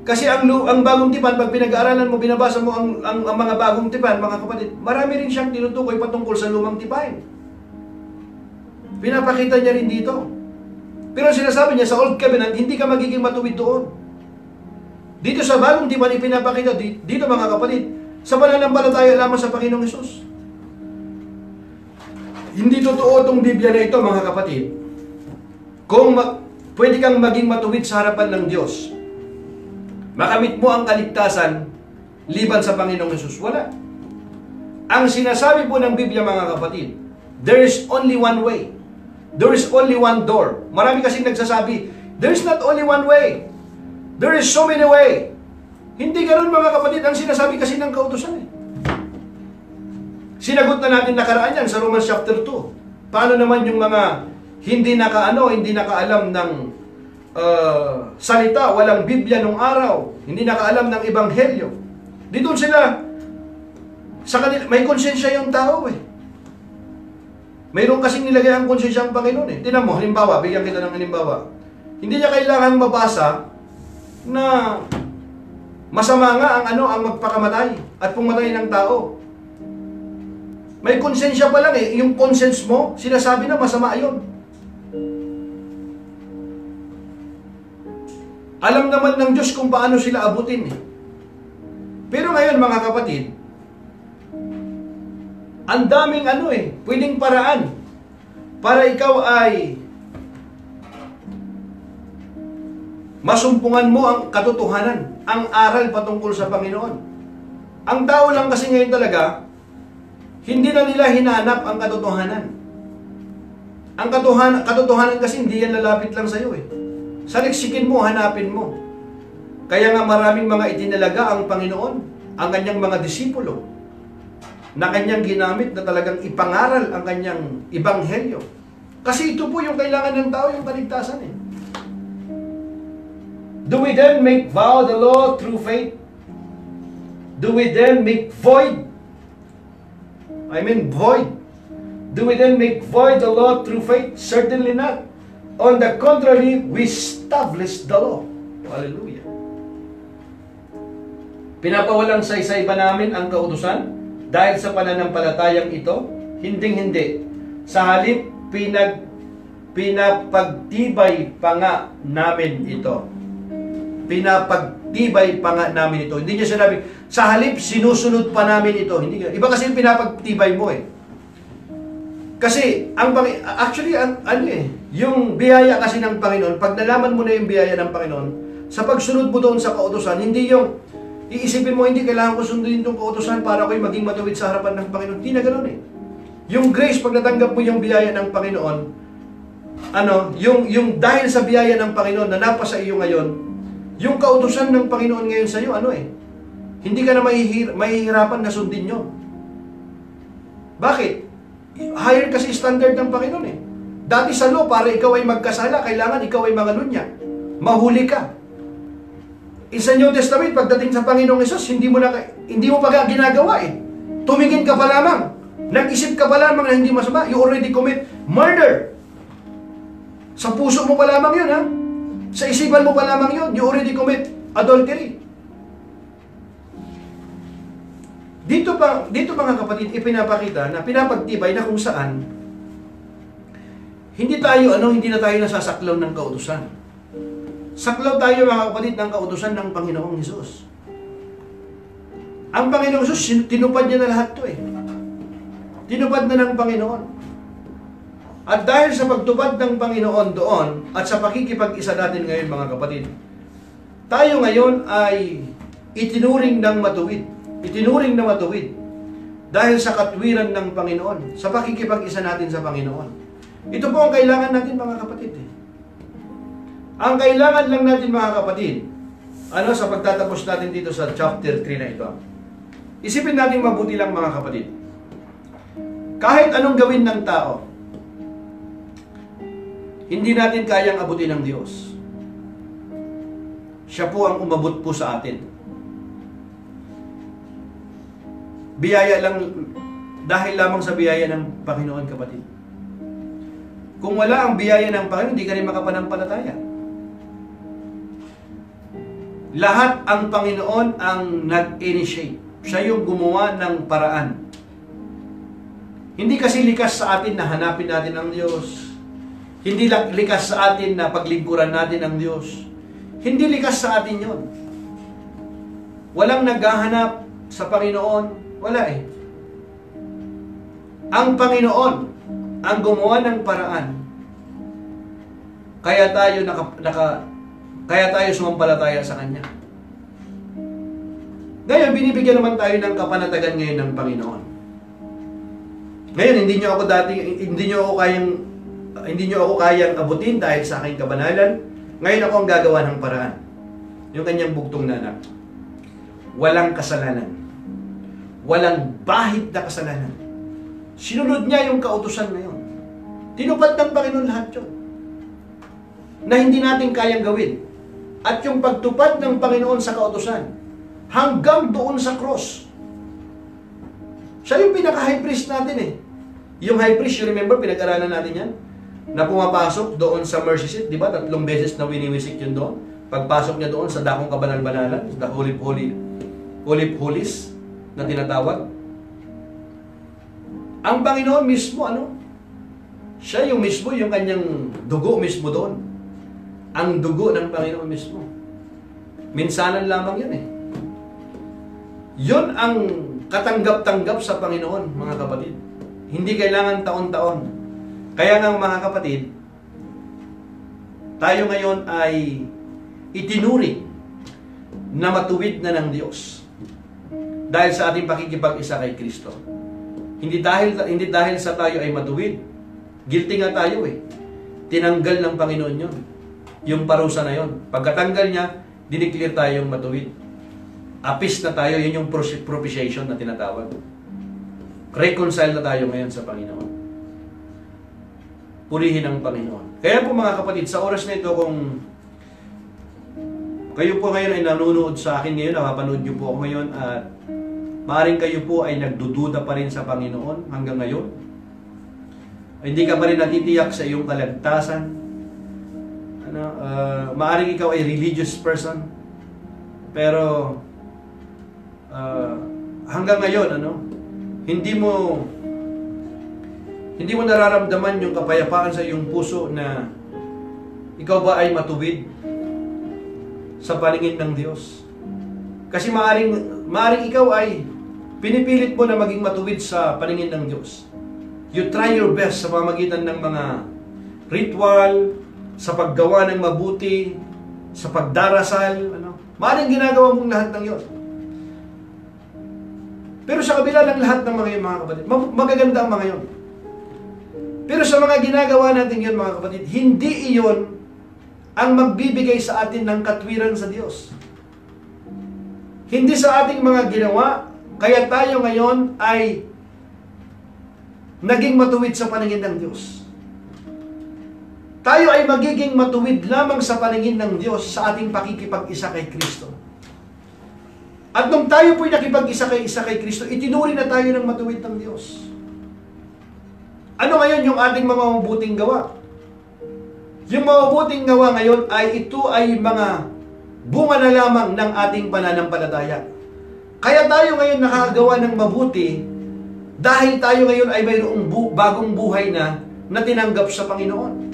Kasi ang bagong tipan, pag pinag-aaralan mo, binabasa mo ang mga bagong tipan, mga kapatid, marami rin siyang tinutukoy patungkol sa lumang tipan. Pinapakita niya rin dito. Pero sinasabi niya, sa Old Covenant, hindi ka magiging matuwid doon. Dito sa bagong tipan, ipinapakita, dito mga kapatid, sa pananampalataya lamang sa Panginoong Hesus. Hindi totoo itong Biblia na ito, mga kapatid. Kung pwede kang maging matuwid sa harapan ng Diyos, makamit mo ang kaligtasan, liban sa Panginoong Hesus, wala. Ang sinasabi po ng Biblia, mga kapatid, there is only one way. There is only one door. Marami kasing nagsasabi, there is not only one way. There is so many way. Hindi ganoon, mga kapatid, ang sinasabi kasi ng kautusan eh. Sinagot na natin nakaraan yan sa Romans chapter 2. Paano naman yung mga hindi nakaalam ng salita, walang Biblia nung araw, hindi nakaalam ng Ebanghelyo. Dito sila, sa kanila, may konsensya yung tao eh. Mayroon kasing nilagay ang konsensya ang Panginoon eh. Tingnan mo, halimbawa, bigyan kita ng halimbawa. Hindi niya kailangan mabasa na masama nga ang magpakamatay at pumatay ng tao. May konsensya pa lang eh. Yung conscience mo, sinasabi na masama yun. Alam naman ng Diyos kung paano sila abutin eh. Pero ngayon, mga kapatid, ang daming pwedeng paraan para ikaw ay masumpungan mo ang katotohanan, ang aral patungkol sa Panginoon. Ang tao lang kasi ngayon talaga, hindi na nila hinahanap ang katotohanan. Ang katotohanan kasi hindi yan lalapit lang sa iyo eh. Saliksikin mo, hanapin mo. Kaya nga maraming mga itinalaga ang Panginoon, ang kanyang mga disipulo, na kanyang ginamit na talagang ipangaral ang kanyang ebanghelyo. Kasi ito po yung kailangan ng tao, yung kaligtasan eh. Do we then make vow the law through faith? Do we then make void? Void. Do we then make void the law through faith? Certainly not. On the contrary, we establish the law. Hallelujah. Pinapawalang saysay ba namin ang kautusan? Dahil sa pananampalatayang ito, hinding-hindi. Sa halip, pinapagtibay pa nga namin ito. Pinapagtibay pa nga namin ito. Hindi niya sinabi, sa halip, sinusunod pa namin ito. Hindi, iba kasi pinapagtibay mo eh. Kasi, yung biyaya kasi ng Panginoon, pag nalaman mo na yung biyaya ng Panginoon, sa pagsunod mo doon sa kautusan, hindi Iisipin mo, hindi kailangan ko sundin itong kautusan para ako'y maging matuwid sa harapan ng Panginoon. Hindi na ganoon eh. Yung grace, pag natanggap mo yung biyaya ng Panginoon, yung dahil sa biyaya ng Panginoon na napasa iyo ngayon, yung kautusan ng Panginoon ngayon sa iyo, hindi ka na mahihirapan na sundin yun. Bakit? Higher kasi standard ng Panginoon eh. Dati sa law, para ikaw ay magkasala, kailangan ikaw ay mangalunya. Mahuli ka. Sa New Testament, pagdating sa Panginoong Hesus, hindi mo pa ginagawa eh. Tumingin ka pa lamang. Nag-isip ka pa lamang na hindi masama. You already commit murder. Sa puso mo pa lamang yun, ha? Sa isipan mo pa lamang yun, you already commit adultery. Dito mga kapatid, ipinapakita na pinapagtibay na kung saan hindi na tayo nasasaklaw ng kautusan. Saklaw tayo mga kapatid ng kautusan ng Panginoong Hesus. Ang Panginoong Hesus, tinupad niya na lahat to eh. Tinupad na ng Panginoon. At dahil sa pagtupad ng Panginoon doon at sa pakikipag-isa natin ngayon mga kapatid, tayo ngayon ay itinuring ng matuwid. Itinuring na matuwid dahil sa katwiran ng Panginoon, sa pakikipag-isa natin sa Panginoon. Ito po ang kailangan natin mga kapatid. Ang kailangan lang natin mga kapatid, sa pagtatapos natin dito sa chapter 3 na ito, isipin natin mabuti lang mga kapatid. Kahit anong gawin ng tao, hindi natin kayang abutin ng Diyos. Siya po ang umabot po sa atin. Biyaya lang, dahil lamang sa biyaya ng Panginoon, kapatid. Kung wala ang biyaya ng Panginoon, hindi ka rin makapanampalataya. Lahat ang Panginoon ang nag-initiate. Siya yung gumawa ng paraan. Hindi kasi likas sa atin na hanapin natin ang Diyos. Hindi likas sa atin na paglingkuran natin ang Diyos. Hindi likas sa atin yon. Walang naghahanap sa Panginoon. Wala eh. Ang Panginoon ang gumawa ng paraan. Kaya tayo sumampalataya sa Kanya. Ngayon, binibigyan naman tayo ng kapanatagan ngayon ng Panginoon. Ngayon, hindi niyo ako kayang abutin dahil sa aking kabanalan. Ngayon ako ang gagawa ng paraan. Yung kanyang bugtong na anak. Walang kasalanan. Walang bahid na kasalanan. Sinunod niya yung kautusan na yun. Tinupad ng Panginoon lahat yun. Na hindi natin kayang gawin. At yung pagtupad ng Panginoon sa kautusan, hanggang doon sa cross. Siya yung pinaka-high priest natin eh. Yung high priest, you remember, pinag-aralan natin yan? Na pumapasok doon sa mercy seat, di ba? 3 beses na winiwisik yun doon. Pagpasok niya doon sa dakong kabanal-banalan, the Holy of Holies, na tinatawag. Ang Panginoon mismo, siya yung mismo, yung kanyang dugo mismo doon. Ang dugo ng Panginoon mismo. Minsanan lamang yun eh. Yun ang katanggap-tanggap sa Panginoon, mga kapatid. Hindi kailangan taon-taon. Kaya nga mga kapatid, tayo ngayon ay itinuri na matuwid na ng Diyos. Dahil sa ating pakikipag-isa kay Kristo. Hindi dahil sa tayo ay matuwid. Guilty nga tayo eh. Tinanggal ng Panginoon yun. Yung parusa na yun. Pagkatanggal niya, dineclare tayong matuwid. Apis na tayo, yun yung propitiation na tinatawag. Reconcile na tayo ngayon sa Panginoon. Purihin ang Panginoon. Kaya po mga kapatid, sa oras na ito, kung kayo po ngayon ay nanonood sa akin ngayon, napapanood niyo po ako ngayon, at maaaring kayo po ay nagdududa pa rin sa Panginoon hanggang ngayon. Hindi ka pa rin natitiyak sa iyong kaligtasan. Maaaring ikaw ay religious person. Pero hanggang ngayon, hindi mo nararamdaman yung kapayapaan sa iyong puso na ikaw ba ay matuwid sa paningin ng Diyos. Kasi maaaring ikaw ay pinipilit mo na maging matuwid sa paningin ng Diyos. You try your best sa pamamagitan ng mga ritual, sa paggawa ng mabuti, sa pagdarasal. Maaaring ginagawa mong lahat ng yun. Pero sa kabila ng lahat ng mga yun, mga kapatid, magaganda ang mga yun. Pero sa mga ginagawa natin yun, mga kapatid, hindi iyon ang magbibigay sa atin ng katwiran sa Diyos. Hindi sa ating mga ginawa, kaya tayo ngayon ay naging matuwid sa paningin ng Diyos. Tayo ay magiging matuwid lamang sa paningin ng Diyos sa ating pakikipag-isa kay Kristo. At nung tayo po'y nakipag-isa kay Kristo, itinuri na tayo ng matuwid ng Diyos. Ano ngayon yung ating mga mabuting gawa? Yung mabuting gawa ngayon ay ito ay mga bunga na lamang ng ating pananampalataya. Kaya tayo ngayon nakagawa ng mabuti dahil tayo ngayon ay mayroong bagong buhay na tinanggap sa Panginoon.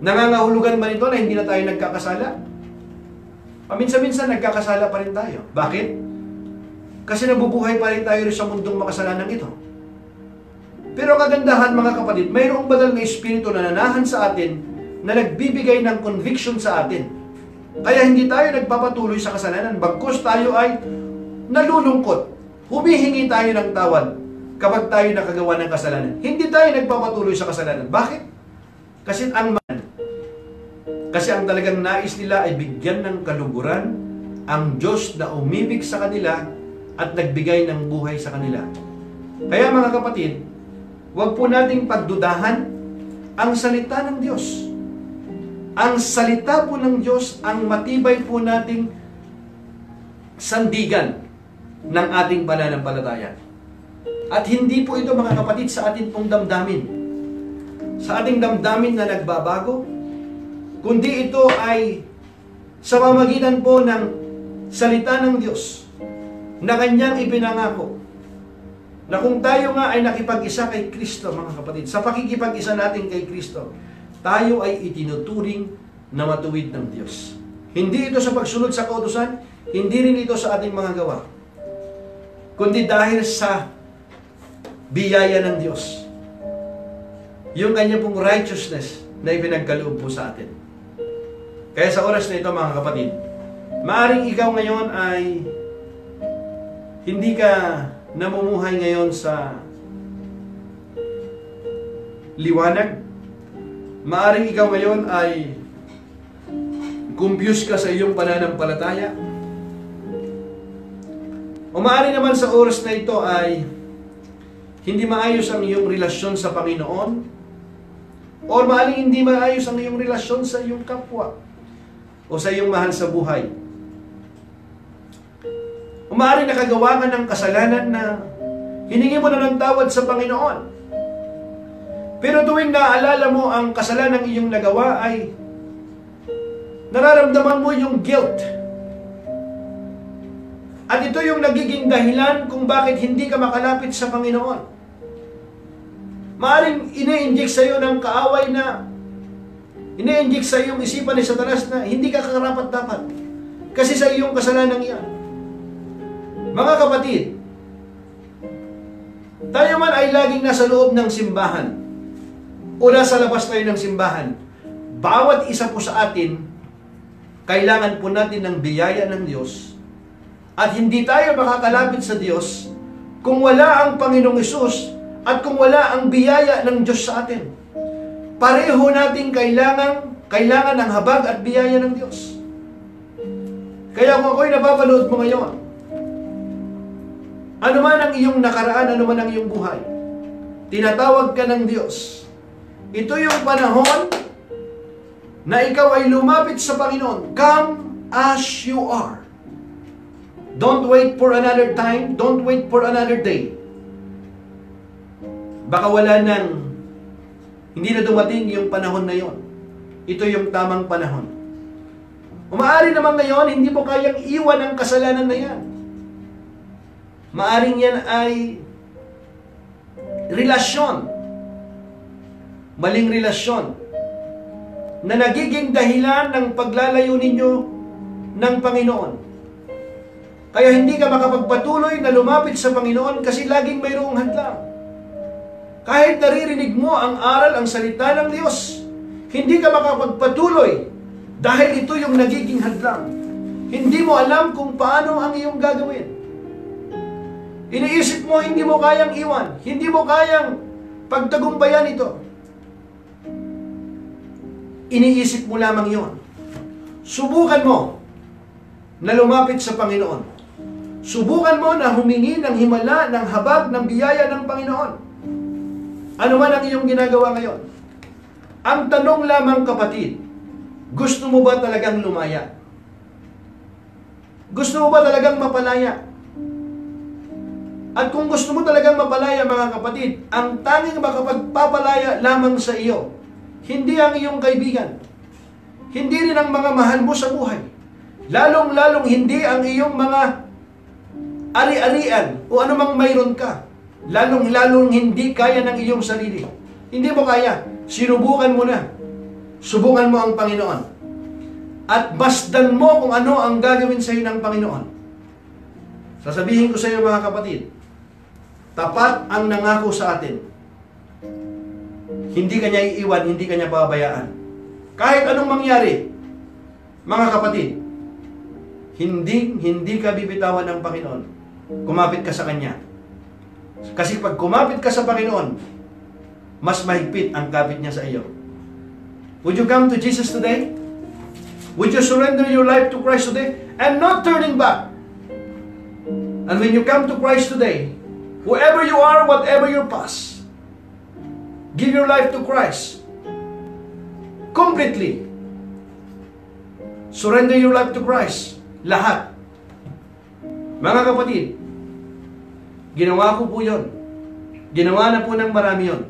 Nangangahulugan man ito na hindi na tayo nagkakasala? Paminsan-minsan nagkakasala pa rin tayo. Bakit? Kasi nabubuhay pa rin tayo sa mundong makasalanan ito. Pero kagandahan mga kapatid, mayroong banal na espiritu na nanahan sa atin na nagbibigay ng conviction sa atin. Kaya hindi tayo nagpapatuloy sa kasalanan, bagkus tayo ay nalulungkot. Humihingi tayo ng tawad kapag tayo nakagawa ng kasalanan. Hindi tayo nagpapatuloy sa kasalanan. Bakit? Kasi ang talagang nais nila ay bigyan ng kaluguran ang Diyos na umibig sa kanila at nagbigay ng buhay sa kanila. Kaya mga kapatid, huwag po nating pagdudahan ang salita ng Diyos. Ang salita po ng Diyos ang matibay po nating sandigan ng ating pananampalataya. At hindi po ito mga kapatid sa ating pong damdamin. Sa ating damdamin na nagbabago, kundi ito ay sa pamamagitan po ng salita ng Diyos na Kanyang ipinangako na kung tayo nga ay nakipag-isa kay Kristo, mga kapatid, sa pakikipag-isa natin kay Kristo, tayo ay itinuturing na matuwid ng Diyos. Hindi ito sa pagsunod sa kautusan, hindi rin ito sa ating mga gawa, kundi dahil sa biyaya ng Diyos. Yung Kanya pong righteousness na ipinagkaloob po sa atin. Kaya sa oras na ito, mga kapatid, maaring ikaw ngayon ay hindi ka namumuhay ngayon sa liwanag. Maaring ikaw ngayon ay confused ka sa iyong pananampalataya. O maaring naman sa oras na ito ay hindi maayos ang iyong relasyon sa Panginoon, o maaring hindi maayos ang iyong relasyon sa iyong kapwa o sa iyong mahal sa buhay. O maaaring nakagawa ka ng kasalanan na hiningi mo na ng tawad sa Panginoon. Pero tuwing naaalala mo ang kasalanan iyong nagawa ay nararamdaman mo yung guilt. At ito yung nagiging dahilan kung bakit hindi ka makalapit sa Panginoon. Maaaring ine-inject sa iyo ng kaaway na ine-inject sa iyong isipan ni Satanas na hindi ka karapat-dapat kasi sa iyong kasalanan iyan. Mga kapatid, tayo man ay laging nasa loob ng simbahan o nasa labas tayo ng simbahan, bawat isa po sa atin, kailangan po natin ng biyaya ng Diyos at hindi tayo makakalapit sa Diyos kung wala ang Panginoong Hesus at kung wala ang biyaya ng Diyos sa atin. Pareho nating kailangan ng habag at biyaya ng Diyos. Kaya kung ako'y napapanood mo ngayon, ano man ang iyong nakaraan, ano man ang iyong buhay, tinatawag ka ng Diyos. Ito yung panahon na ikaw ay lumapit sa Panginoon. Come as you are. Don't wait for another time. Don't wait for another day. Baka wala nang, hindi na dumating yung panahon na yon. Ito yung tamang panahon. Maaari naman ngayon, hindi mo kayang iwan ang kasalanan na yan. Maaring yan ay relasyon, maling relasyon, na nagiging dahilan ng paglalayo ninyo ng Panginoon. Kaya hindi ka makapagpatuloy na lumapit sa Panginoon kasi laging mayroong hadlang. Kahit naririnig mo ang aral, ang salita ng Diyos, hindi ka makapagpatuloy dahil ito yung nagiging hadlang. Hindi mo alam kung paano ang iyong gagawin. Iniisip mo, hindi mo kayang iwan. Hindi mo kayang pagtagumpayan ito. Iniisip mo lamang yon. Subukan mo na lumapit sa Panginoon. Subukan mo na humingi ng himala, ng habag, ng biyaya ng Panginoon. Ano man ang iyong ginagawa ngayon. Ang tanong lamang, kapatid, gusto mo ba talagang lumaya? Gusto mo ba talagang mapalaya? At kung gusto mo talagang mapalaya, mga kapatid, ang tanging makapagpapalaya lamang sa iyo, hindi ang iyong kaibigan, hindi rin ang mga mahal mo sa buhay, lalong-lalong hindi ang iyong mga ari-arian o anumang mayroon ka, lalong-lalong hindi kaya ng iyong sarili. Hindi mo kaya, sinubukan mo na. Subukan mo ang Panginoon. At masdan mo kung ano ang gagawin sa iyo ng Panginoon. Sasabihin ko sa iyo, mga kapatid, tapat ang nangako sa atin. Hindi kanya iiwan, hindi kanya pababayaan. Kahit anong mangyari, mga kapatid, hindi ka bibitawan ng Panginoon. Kumapit ka sa Kanya. Kasi pag kumapit ka sa Panginoon, mas mahigpit ang kapit niya sa iyo. Would you come to Jesus today? Would you surrender your life to Christ today? And not turning back. And when you come to Christ today, whoever you are, whatever your past, give your life to Christ. Completely. Surrender your life to Christ. Lahat. Mga kapatid, ginawa ko po yun. Ginawa na po ng marami yun.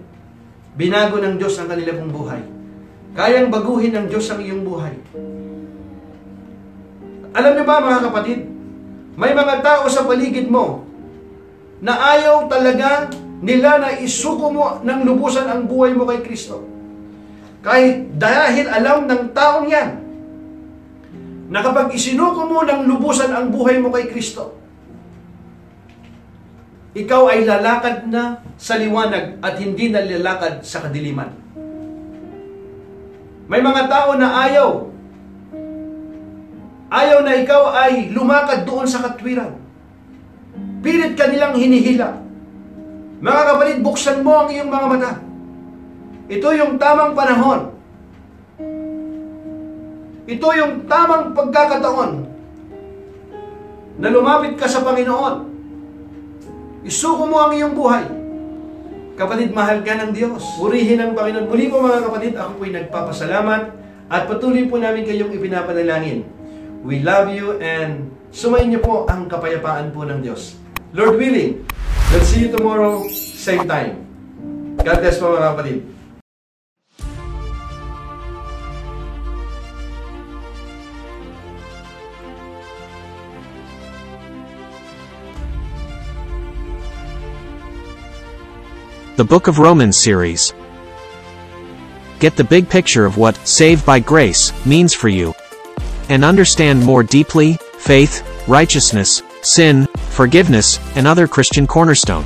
Binago ng Diyos ang kanila pong buhay. Kayang baguhin ng Diyos ang iyong buhay. Alam niyo ba, mga kapatid, may mga tao sa paligid mo na ayaw talaga nila na isuko mo ng lubusan ang buhay mo kay Kristo. Kahit dahil alam ng taong yan na kapag isinuko mo ng lubusan ang buhay mo kay Kristo, ikaw ay lalakad na sa liwanag at hindi na lalakad sa kadiliman. May mga tao na ayaw na ikaw ay lumakad doon sa katwiran. Pilit ka nilang hinihila. Mga kapatid, buksan mo ang iyong mga mata. Ito yung tamang panahon. Ito yung tamang pagkakataon na lumapit ka sa Panginoon. Isuko mo ang iyong buhay. Kapatid, mahal ka ng Diyos. Purihin ang Panginoon. Muli po, mga kapatid, ako po'y nagpapasalamat at patuloy po namin kayong ipinapanalangin. We love you and sumayin niyo po ang kapayapaan po ng Diyos. Lord willing, let's see you tomorrow, same time. God bless po, mga kapatid. The Book of Romans series. Get the big picture of what saved by grace means for you, and understand more deeply faith, righteousness, sin, forgiveness, and other Christian cornerstone.